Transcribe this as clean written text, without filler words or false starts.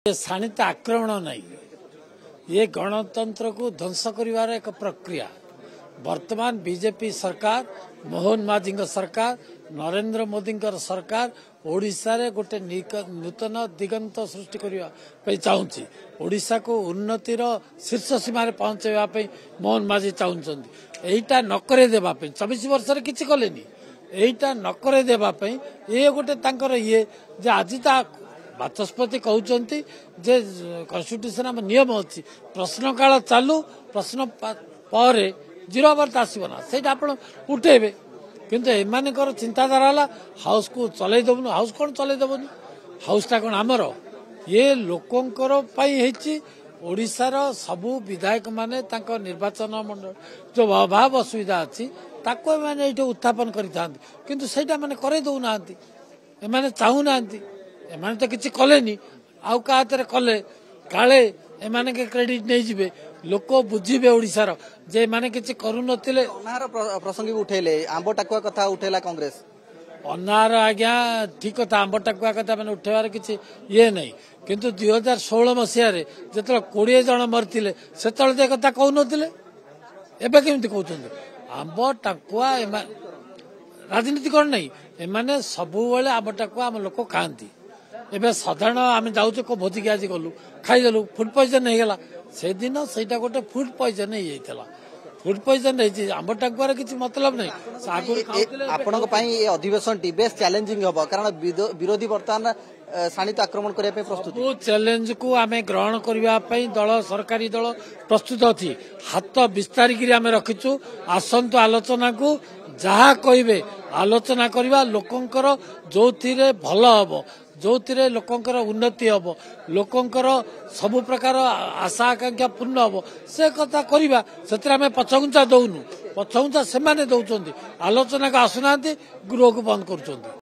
ये शाणित आक्रमण नहीं, ये गणतंत्र को ध्वंस कर एक प्रक्रिया। वर्तमान बीजेपी सरकार, मोहन माझी सरकार, नरेंद्र मोदी सरकार ओडिशा रे गोटे नूतन दिगंत सृष्टि करने चाहूँगी। ओडिशा को उन्नतिर शीर्ष सीमार पहुंचाई मोहन माझी चाहते। यहीटा नकर देवाई 24 वर्ष किसी कलेनी, यहीटा नकर देवाई ये गोटे ये आज बाचस्पति कहते जे कन्स्टिट्यूशन आम नियम अच्छी प्रश्न काल चालू, प्रश्न पर 0 ओवर आसबना से उठेबे। किंतु एमानकर चिंताधारा है हाउस को चलई देवनु। हाउस कौन चलई देवनु? हाउसटा कौन आमर? ये लोकंकर ओडिशार सबू विधायक माने निर्वाचन मंडल जो अभाव असुविधा अच्छी ताको मैंने ये उत्थापन करते, सेटा माने करे दौना एमाने चाहूना। एमाने तो किसी कलेनी, आउ का हाथ कले काले एमाने के क्रेडिट नहीं जिबे, लोक बुझीबे ओडिशार जे माने किसी करू नथिले। अनार प्रसंग भी उठेले, आंब टाकुआ कथा उठेला कांग्रेस। अनार आज्ञा ठीक कथा, आंब टाकुआ कथा मैंने उठेबार किसी ये नहीं, किंतु 2016 मसीह जो 20 जन मरते से कथा कहू नथिले। एबे केमिति कहउछन आंब टाकुआ राजनीति कर नहीं, एमाने सबुबेले आंब टाकुआ आम लोक खाती। एबे साधारण आम जाऊे को भोजिक आज गलु खाईदेलु, फुड पॉइजन हो गला। से दिन से गोटे फुड पॉइजन हो जाता, फुड पॉइजन आंब टाकुआर किसी मतलब नहीं। आपण अधिवेशन टी बेस चैलेंजिंग हम कारण विरोधी बर्तमान शाणित आक्रमण करने प्रस्तुत। चैलेंज को आम ग्रहण करने दल सरकारी दल प्रस्तुत अच्छी, हाथ विस्तारिक आम रखीचु। आसतु आलोचना को जहा कहे आलोचना करवा, लोकंकर जो भल हम, जो लोकंकर उन्नति हम, लोकंकर सबु प्रकार आशा आकांक्षा पूर्ण हम, से कथा करवा। से आम पछघुंचा दौनु, पछघुंचा से दौरान आलोचना को आसुना, गृह को बंद कर।